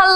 Hello.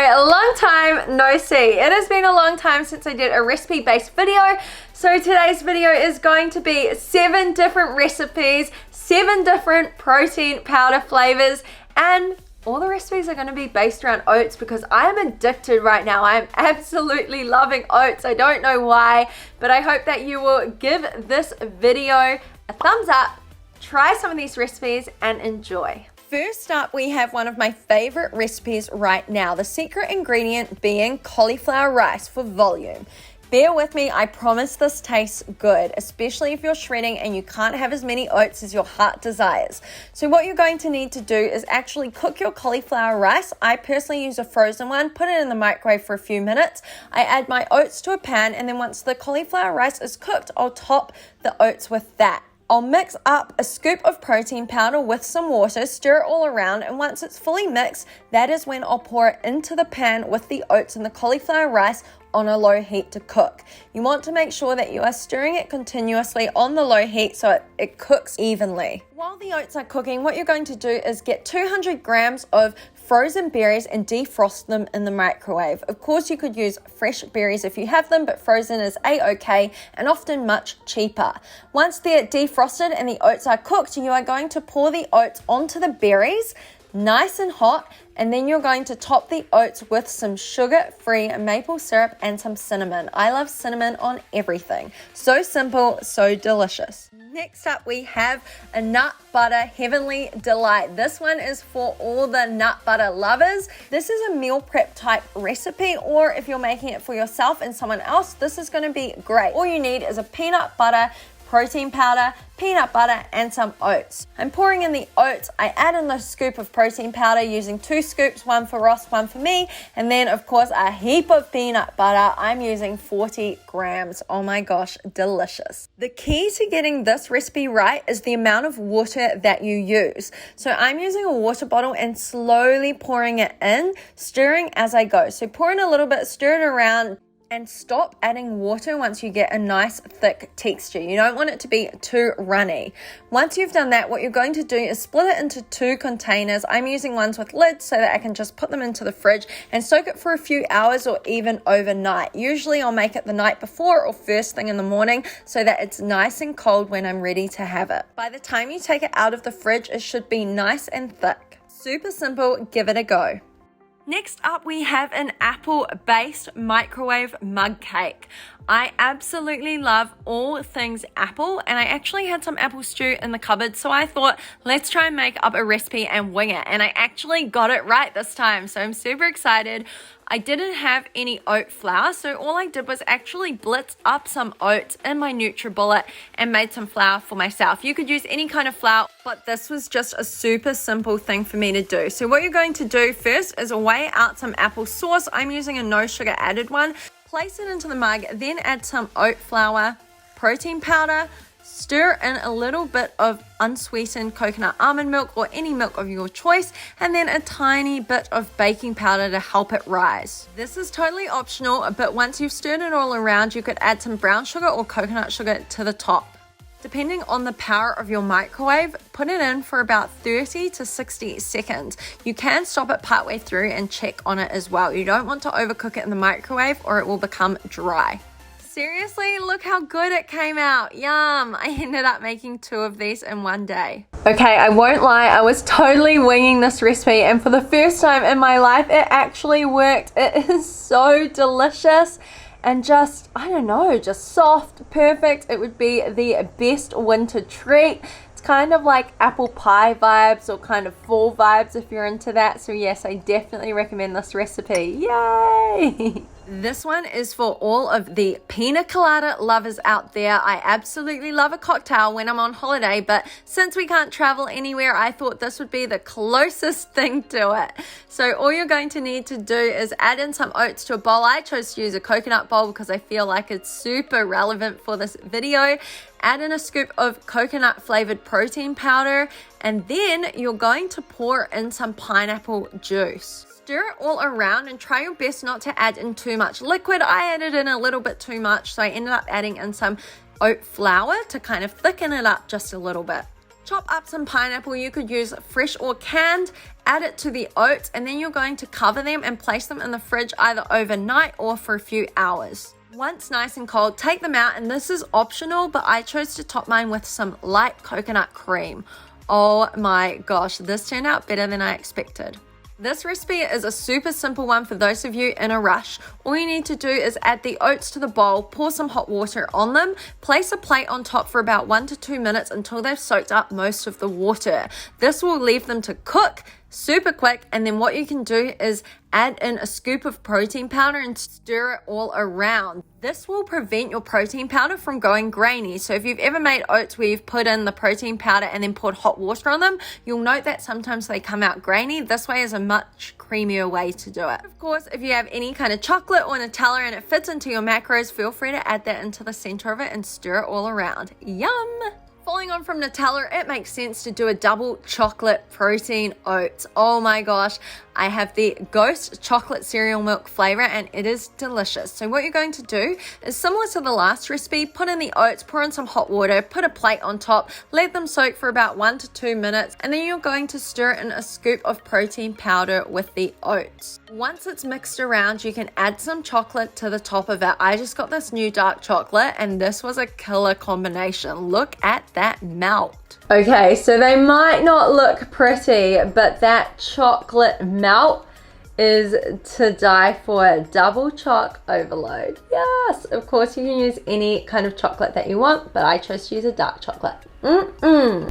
A long time no see. It has been a long time since I did a recipe-based video. So today's video is going to be 7 different recipes, 7 different protein powder flavors, and all the recipes are going to be based around oats because I am addicted right now. I am absolutely loving oats. I don't know why, but I hope that you will give this video a thumbs up, try some of these recipes, and enjoy. First up, we have one of my favorite recipes right now, the secret ingredient being cauliflower rice for volume. Bear with me, I promise this tastes good, especially if you're shredding and you can't have as many oats as your heart desires. So what you're going to need to do is actually cook your cauliflower rice. I personally use a frozen one, put it in the microwave for a few minutes. I add my oats to a pan, and then once the cauliflower rice is cooked, I'll top the oats with that. I'll mix up a scoop of protein powder with some water, stir it all around, and once it's fully mixed, that is when I'll pour it into the pan with the oats and the cauliflower rice on a low heat to cook. You want to make sure that you are stirring it continuously on the low heat so it cooks evenly. While the oats are cooking, what you're going to do is get 200 grams of frozen berries and defrost them in the microwave. Of course, you could use fresh berries if you have them, but frozen is a-okay and often much cheaper. Once they're defrosted and the oats are cooked, you are going to pour the oats onto the berries, nice and hot, and then you're going to top the oats with some sugar-free maple syrup and some cinnamon. I love cinnamon on everything. So simple, so delicious. Next up, we have a nut butter heavenly delight. This one is for all the nut butter lovers. This is a meal prep type recipe, or if you're making it for yourself and someone else, this is going to be great. All you need is a peanut butter, protein powder, peanut butter, and some oats. I'm pouring in the oats. I add in the scoop of protein powder using 2 scoops, one for Ross, one for me, and then of course a heap of peanut butter. I'm using 40 grams. Oh my gosh, delicious. The key to getting this recipe right is the amount of water that you use. So I'm using a water bottle and slowly pouring it in, stirring as I go. So pour in a little bit, stir it around, and stop adding water once you get a nice thick texture. You don't want it to be too runny. Once you've done that, what you're going to do is split it into 2 containers. I'm using ones with lids so that I can just put them into the fridge and soak it for a few hours or even overnight. Usually I'll make it the night before or first thing in the morning so that it's nice and cold when I'm ready to have it. By the time you take it out of the fridge, it should be nice and thick. Super simple, give it a go. Next up, we have an apple-based microwave mug cake. I absolutely love all things apple, and I actually had some apple stew in the cupboard, so I thought, let's try and make up a recipe and wing it, and I actually got it right this time, so I'm super excited. I didn't have any oat flour, so all I did was actually blitz up some oats in my NutriBullet and made some flour for myself. You could use any kind of flour, but this was just a super simple thing for me to do. So what you're going to do first is weigh out some apple sauce. I'm using a no sugar added one. Place it into the mug, then add some oat flour, protein powder, stir in a little bit of unsweetened coconut almond milk or any milk of your choice, and then a tiny bit of baking powder to help it rise. This is totally optional, but once you've stirred it all around, you could add some brown sugar or coconut sugar to the top. Depending on the power of your microwave, put it in for about 30 to 60 seconds. You can stop it partway through and check on it as well. You don't want to overcook it in the microwave or it will become dry. Seriously, look how good it came out. Yum! I ended up making 2 of these in one day. Okay, I won't lie, I was totally winging this recipe, and for the first time in my life, it actually worked. It is so delicious and just, I don't know, just soft, perfect. It would be the best winter treat. It's kind of like apple pie vibes or kind of fall vibes if you're into that. So yes, I definitely recommend this recipe. Yay! This one is for all of the pina colada lovers out there. I absolutely love a cocktail when I'm on holiday, but since we can't travel anywhere, I thought this would be the closest thing to it. So all you're going to need to do is add in some oats to a bowl. I chose to use a coconut bowl because I feel like it's super relevant for this video. Add in a scoop of coconut flavored protein powder, and then you're going to pour in some pineapple juice. Stir it all around and try your best not to add in too much liquid. I added in a little bit too much, so I ended up adding in some oat flour to kind of thicken it up just a little bit. Chop up some pineapple, you could use fresh or canned, add it to the oats, and then you're going to cover them and place them in the fridge either overnight or for a few hours. Once nice and cold, take them out, and this is optional, but I chose to top mine with some light coconut cream. Oh my gosh, this turned out better than I expected. This recipe is a super simple one for those of you in a rush. All you need to do is add the oats to the bowl, pour some hot water on them, place a plate on top for about 1 to 2 minutes until they've soaked up most of the water. This will leave them to cook super quick, and then what you can do is add in a scoop of protein powder and stir it all around. This will prevent your protein powder from going grainy. So if you've ever made oats where you've put in the protein powder and then poured hot water on them, you'll note that sometimes they come out grainy. This way is a much creamier way to do it. Of course, if you have any kind of chocolate or Nutella and it fits into your macros, feel free to add that into the center of it and stir it all around. Yum! Following on from Nutella, it makes sense to do a double chocolate protein oats. Oh my gosh, I have the Ghost chocolate cereal milk flavor and it is delicious. So what you're going to do is similar to the last recipe, put in the oats, pour in some hot water, put a plate on top, let them soak for about 1 to 2 minutes, and then you're going to stir in a scoop of protein powder with the oats. Once it's mixed around, you can add some chocolate to the top of it. I just got this new dark chocolate and this was a killer combination. Look at that melt. Okay, so they might not look pretty, but that chocolate melt is to die for. Double choc overload. Yes, of course you can use any kind of chocolate that you want, but I chose to use a dark chocolate.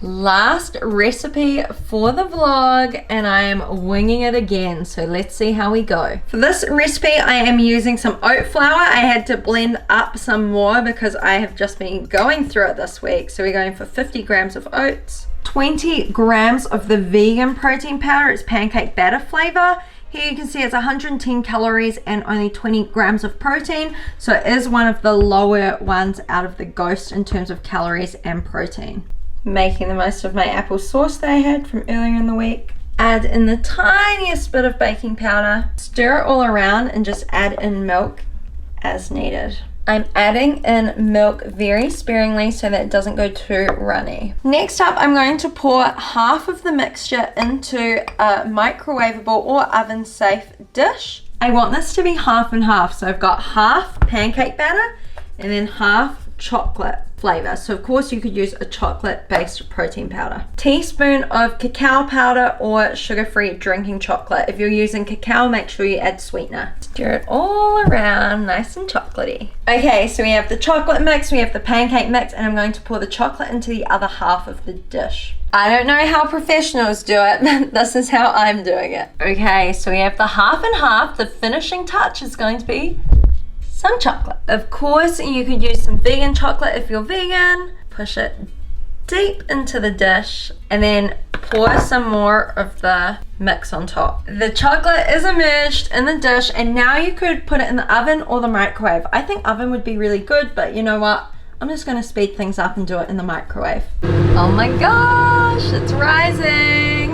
Last recipe for the vlog, and I am winging it again, so let's see how we go. For this recipe, I am using some oat flour. I had to blend up some more because I have just been going through it this week. So we're going for 50 grams of oats, 20 grams of the vegan protein powder. It's pancake batter flavor. Here you can see it's 110 calories and only 20 grams of protein. So it is one of the lower ones out of the Ghost in terms of calories and protein. Making the most of my apple sauce that I had from earlier in the week. Add in the tiniest bit of baking powder. Stir it all around and just add in milk as needed. I'm adding in milk very sparingly so that it doesn't go too runny. Next up, I'm going to pour half of the mixture into a microwavable or oven safe dish. I want this to be half and half. So I've got half pancake batter and then half chocolate flavor. So of course you could use a chocolate based protein powder. Teaspoon of cacao powder or sugar-free drinking chocolate. If you're using cacao, make sure you add sweetener. Stir it all around nice and chocolatey. Okay, so we have the chocolate mix, we have the pancake mix, and I'm going to pour the chocolate into the other half of the dish. I don't know how professionals do it. This is how I'm doing it. Okay, so we have the half and half. The finishing touch is going to be some chocolate. Of course, you could use some vegan chocolate if you're vegan. Push it deep into the dish and then pour some more of the mix on top. The chocolate is immersed in the dish, and now you could put it in the oven or the microwave. I think oven would be really good, but you know what? I'm just gonna speed things up and do it in the microwave. Oh my gosh, it's rising.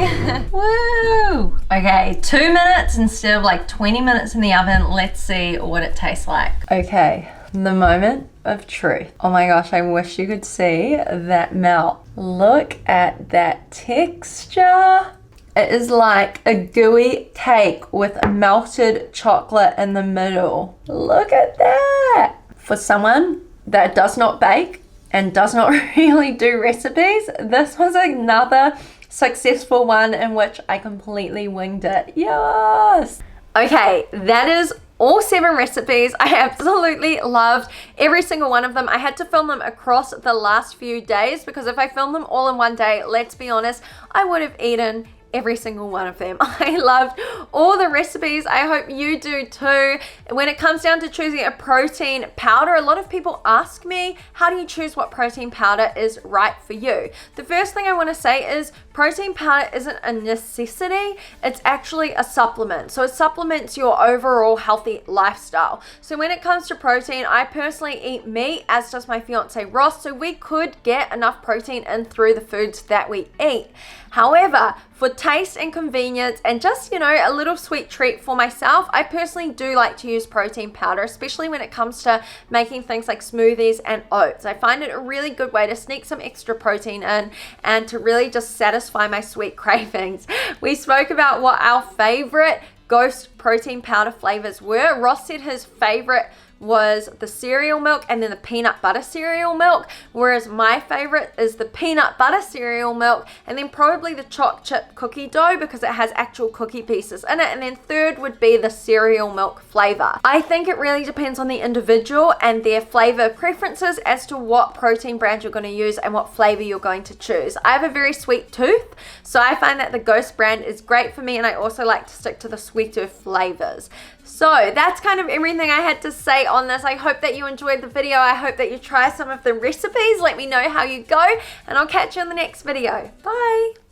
Woo! Okay, 2 minutes instead of like 20 minutes in the oven. Let's see what it tastes like. Okay, the moment of truth. Oh my gosh, I wish you could see that melt. Look at that texture. It is like a gooey cake with melted chocolate in the middle. Look at that. For someone that does not bake and does not really do recipes, this was another successful one in which I completely winged it. Yes! Okay, that is all 7 recipes. I absolutely loved every single one of them. I had to film them across the last few days because if I filmed them all in one day, let's be honest, I would have eaten every single one of them. I loved all the recipes. I hope you do too. When it comes down to choosing a protein powder, a lot of people ask me, how do you choose what protein powder is right for you? The first thing I want to say is protein powder isn't a necessity, it's actually a supplement. So it supplements your overall healthy lifestyle. So when it comes to protein, I personally eat meat, as does my fiance Ross, so we could get enough protein in through the foods that we eat. However, for taste and convenience and just, a little sweet treat for myself, I personally do like to use protein powder, especially when it comes to making things like smoothies and oats. I find it a really good way to sneak some extra protein in and to really just satisfy my sweet cravings. We spoke about what our favorite Ghost protein powder flavors were. Ross said his favorite was the cereal milk and then the peanut butter cereal milk, whereas my favorite is the peanut butter cereal milk and then probably the choc chip cookie dough because it has actual cookie pieces in it, and then third would be the cereal milk flavor. I think it really depends on the individual and their flavor preferences as to what protein brand you're going to use and what flavor you're going to choose. I have a very sweet tooth, so I find that the Ghost brand is great for me, and I also like to stick to the sweeter flavors. So that's kind of everything I had to say on this. I hope that you enjoyed the video. I hope that you try some of the recipes. Let me know how you go, and I'll catch you in the next video. Bye.